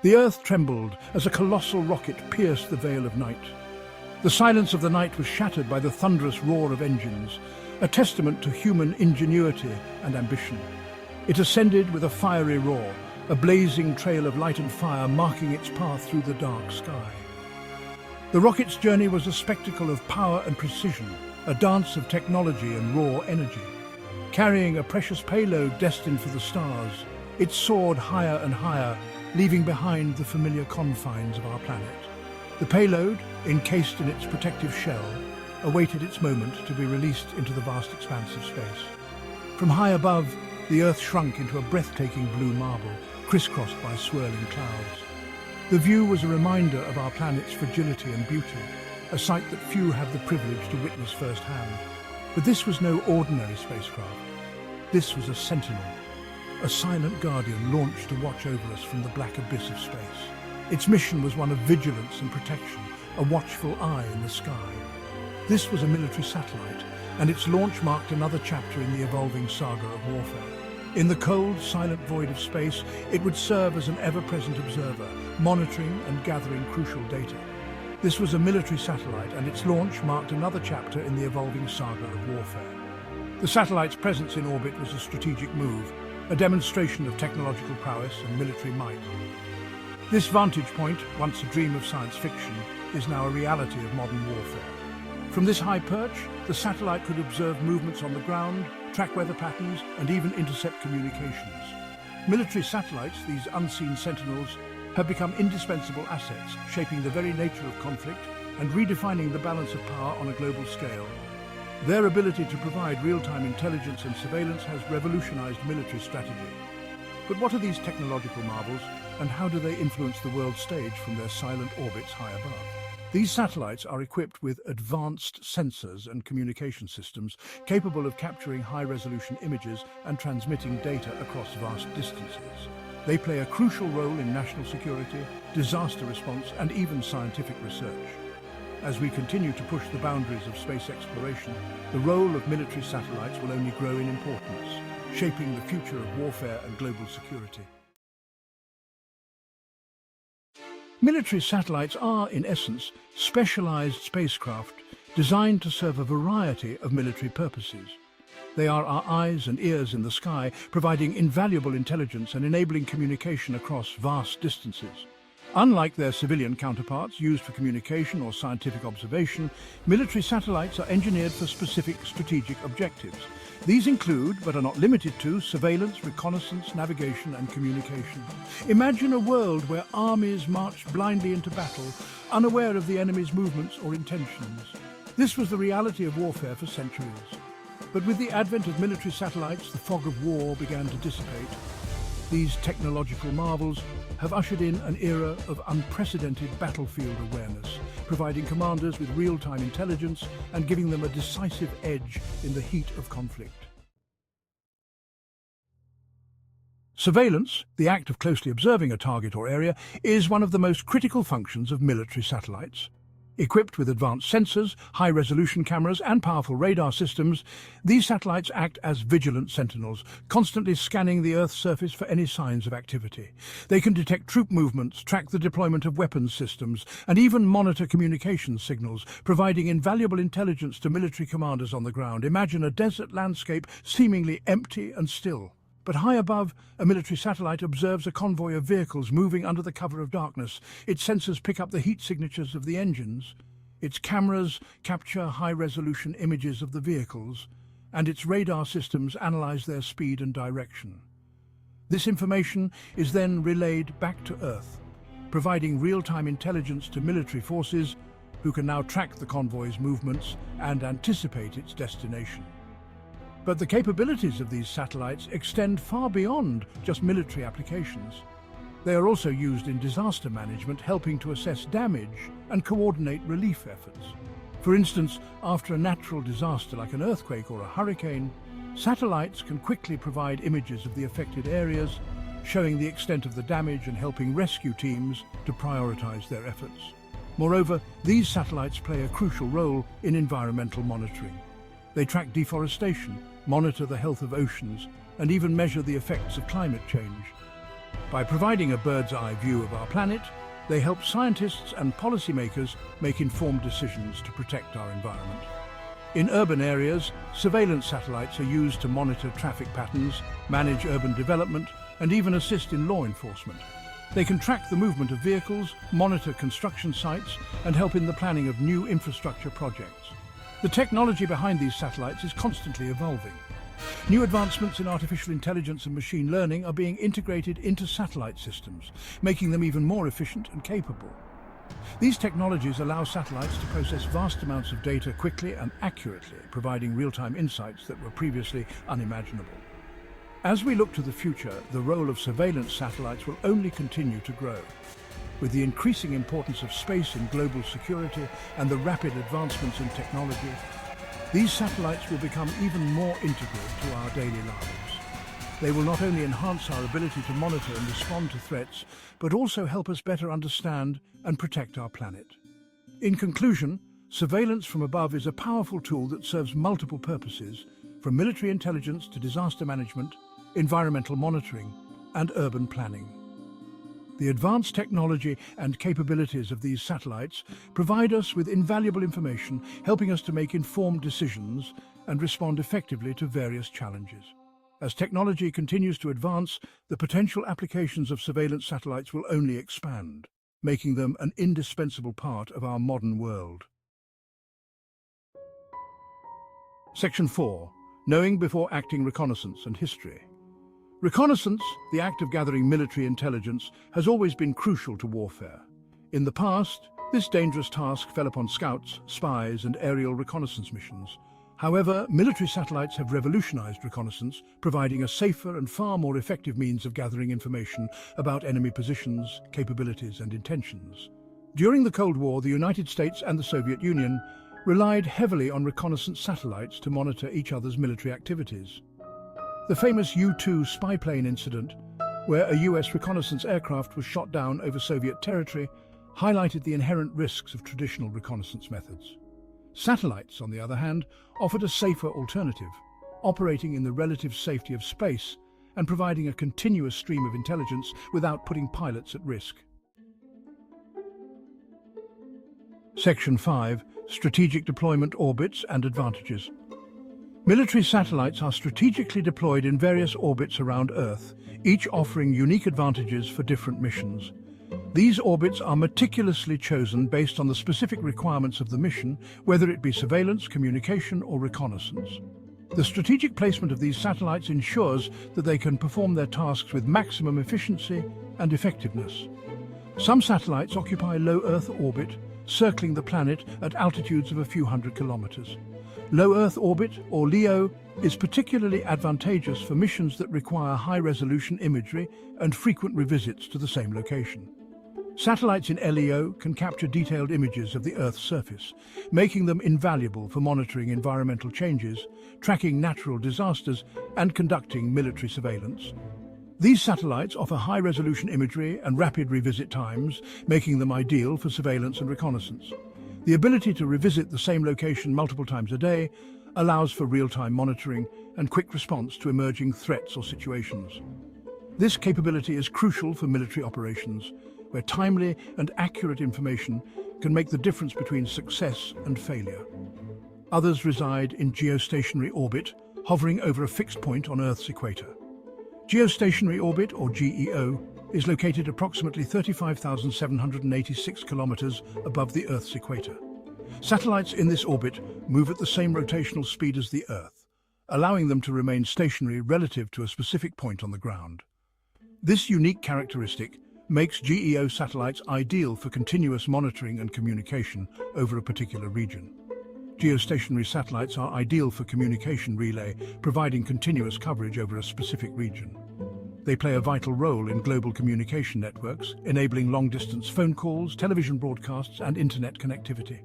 The earth trembled as a colossal rocket pierced the veil of night. The silence of the night was shattered by the thunderous roar of engines, a testament to human ingenuity and ambition. It ascended with a fiery roar, a blazing trail of light and fire marking its path through the dark sky. The rocket's journey was a spectacle of power and precision, a dance of technology and raw energy. Carrying a precious payload destined for the stars, it soared higher and higher, leaving behind the familiar confines of our planet. The payload, encased in its protective shell, awaited its moment to be released into the vast expanse of space. From high above, the Earth shrunk into a breathtaking blue marble, crisscrossed by swirling clouds. The view was a reminder of our planet's fragility and beauty, a sight that few have the privilege to witness firsthand. But this was no ordinary spacecraft. This was a sentinel, a silent guardian launched to watch over us from the black abyss of space. Its mission was one of vigilance and protection, a watchful eye in the sky. This was a military satellite, and its launch marked another chapter in the evolving saga of warfare. In the cold, silent void of space, it would serve as an ever-present observer, monitoring and gathering crucial data. This was a military satellite, and its launch marked another chapter in the evolving saga of warfare. The satellite's presence in orbit was a strategic move, a demonstration of technological prowess and military might. This vantage point, once a dream of science fiction, is now a reality of modern warfare. From this high perch, the satellite could observe movements on the ground, track weather patterns, and even intercept communications. Military satellites, these unseen sentinels, have become indispensable assets, shaping the very nature of conflict and redefining the balance of power on a global scale. Their ability to provide real-time intelligence and surveillance has revolutionized military strategy. But what are these technological marvels, and how do they influence the world stage from their silent orbits high above? These satellites are equipped with advanced sensors and communication systems capable of capturing high-resolution images and transmitting data across vast distances. They play a crucial role in national security, disaster response, and even scientific research. As we continue to push the boundaries of space exploration, the role of military satellites will only grow in importance, shaping the future of warfare and global security. Military satellites are, in essence, specialized spacecraft designed to serve a variety of military purposes. They are our eyes and ears in the sky, providing invaluable intelligence and enabling communication across vast distances. Unlike their civilian counterparts used for communication or scientific observation, military satellites are engineered for specific strategic objectives. These include, but are not limited to, surveillance, reconnaissance, navigation, and communication. Imagine a world where armies marched blindly into battle, unaware of the enemy's movements or intentions. This was the reality of warfare for centuries. But with the advent of military satellites, the fog of war began to dissipate. These technological marvels have ushered in an era of unprecedented battlefield awareness, providing commanders with real-time intelligence and giving them a decisive edge in the heat of conflict. Surveillance, the act of closely observing a target or area, is one of the most critical functions of military satellites. Equipped with advanced sensors, high-resolution cameras, and powerful radar systems, these satellites act as vigilant sentinels, constantly scanning the Earth's surface for any signs of activity. They can detect troop movements, track the deployment of weapons systems, and even monitor communications signals, providing invaluable intelligence to military commanders on the ground. Imagine a desert landscape seemingly empty and still. But high above, a military satellite observes a convoy of vehicles moving under the cover of darkness. Its sensors pick up the heat signatures of the engines. Its cameras capture high-resolution images of the vehicles, and its radar systems analyze their speed and direction. This information is then relayed back to Earth, providing real-time intelligence to military forces who can now track the convoy's movements and anticipate its destination. But the capabilities of these satellites extend far beyond just military applications. They are also used in disaster management, helping to assess damage and coordinate relief efforts. For instance, after a natural disaster like an earthquake or a hurricane, satellites can quickly provide images of the affected areas, showing the extent of the damage and helping rescue teams to prioritize their efforts. Moreover, these satellites play a crucial role in environmental monitoring. They track deforestation, monitor the health of oceans, and even measure the effects of climate change. By providing a bird's-eye view of our planet, they help scientists and policymakers make informed decisions to protect our environment. In urban areas, surveillance satellites are used to monitor traffic patterns, manage urban development, and even assist in law enforcement. They can track the movement of vehicles, monitor construction sites, and help in the planning of new infrastructure projects. The technology behind these satellites is constantly evolving. New advancements in artificial intelligence and machine learning are being integrated into satellite systems, making them even more efficient and capable. These technologies allow satellites to process vast amounts of data quickly and accurately, providing real-time insights that were previously unimaginable. As we look to the future, the role of surveillance satellites will only continue to grow. With the increasing importance of space in global security and the rapid advancements in technology, these satellites will become even more integral to our daily lives. They will not only enhance our ability to monitor and respond to threats, but also help us better understand and protect our planet. In conclusion, surveillance from above is a powerful tool that serves multiple purposes, from military intelligence to disaster management, environmental monitoring, and urban planning. The advanced technology and capabilities of these satellites provide us with invaluable information, helping us to make informed decisions and respond effectively to various challenges. As technology continues to advance, the potential applications of surveillance satellites will only expand, making them an indispensable part of our modern world. Section 4. Knowing before acting: reconnaissance and history. Reconnaissance, the act of gathering military intelligence, has always been crucial to warfare. In the past, this dangerous task fell upon scouts, spies, and aerial reconnaissance missions. However, military satellites have revolutionized reconnaissance, providing a safer and far more effective means of gathering information about enemy positions, capabilities, and intentions. During the Cold War, the United States and the Soviet Union relied heavily on reconnaissance satellites to monitor each other's military activities. The famous U-2 spy plane incident, where a US reconnaissance aircraft was shot down over Soviet territory, highlighted the inherent risks of traditional reconnaissance methods. Satellites, on the other hand, offered a safer alternative, operating in the relative safety of space and providing a continuous stream of intelligence without putting pilots at risk. Section 5. Strategic deployment orbits and advantages. Military satellites are strategically deployed in various orbits around Earth, each offering unique advantages for different missions. These orbits are meticulously chosen based on the specific requirements of the mission, whether it be surveillance, communication, or reconnaissance. The strategic placement of these satellites ensures that they can perform their tasks with maximum efficiency and effectiveness. Some satellites occupy low Earth orbit, circling the planet at altitudes of a few hundred kilometers. Low Earth orbit, or LEO, is particularly advantageous for missions that require high-resolution imagery and frequent revisits to the same location. Satellites in LEO can capture detailed images of the Earth's surface, making them invaluable for monitoring environmental changes, tracking natural disasters, and conducting military surveillance. These satellites offer high-resolution imagery and rapid revisit times, making them ideal for surveillance and reconnaissance. The ability to revisit the same location multiple times a day allows for real-time monitoring and quick response to emerging threats or situations. This capability is crucial for military operations, where timely and accurate information can make the difference between success and failure. Others reside in geostationary orbit, hovering over a fixed point on Earth's equator. Geostationary orbit, or GEO, is located approximately 35,786 kilometers above the Earth's equator. Satellites in this orbit move at the same rotational speed as the Earth, allowing them to remain stationary relative to a specific point on the ground. This unique characteristic makes GEO satellites ideal for continuous monitoring and communication over a particular region. Geostationary satellites are ideal for communication relay, providing continuous coverage over a specific region. They play a vital role in global communication networks, enabling long-distance phone calls, television broadcasts, and internet connectivity.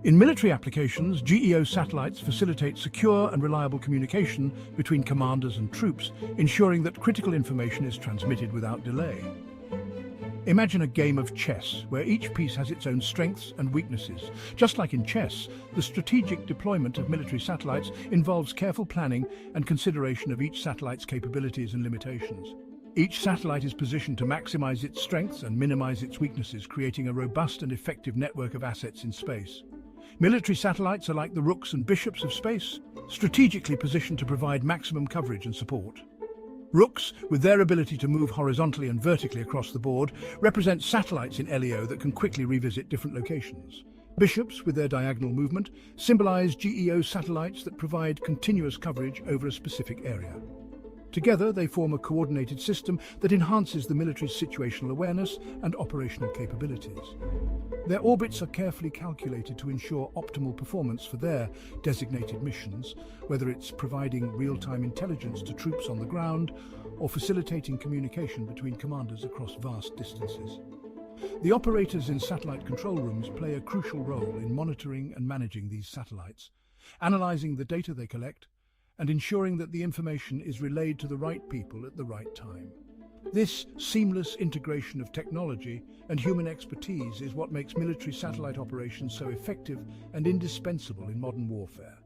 In military applications, GEO satellites facilitate secure and reliable communication between commanders and troops, ensuring that critical information is transmitted without delay. Imagine a game of chess, where each piece has its own strengths and weaknesses. Just like in chess, the strategic deployment of military satellites involves careful planning and consideration of each satellite's capabilities and limitations. Each satellite is positioned to maximize its strengths and minimize its weaknesses, creating a robust and effective network of assets in space. Military satellites are like the rooks and bishops of space, strategically positioned to provide maximum coverage and support. Rooks, with their ability to move horizontally and vertically across the board, represent satellites in LEO that can quickly revisit different locations. Bishops, with their diagonal movement, symbolize GEO satellites that provide continuous coverage over a specific area. Together, they form a coordinated system that enhances the military's situational awareness and operational capabilities. Their orbits are carefully calculated to ensure optimal performance for their designated missions, whether it's providing real-time intelligence to troops on the ground or facilitating communication between commanders across vast distances. The operators in satellite control rooms play a crucial role in monitoring and managing these satellites, analyzing the data they collect, and ensuring that the information is relayed to the right people at the right time. This seamless integration of technology and human expertise is what makes military satellite operations so effective and indispensable in modern warfare.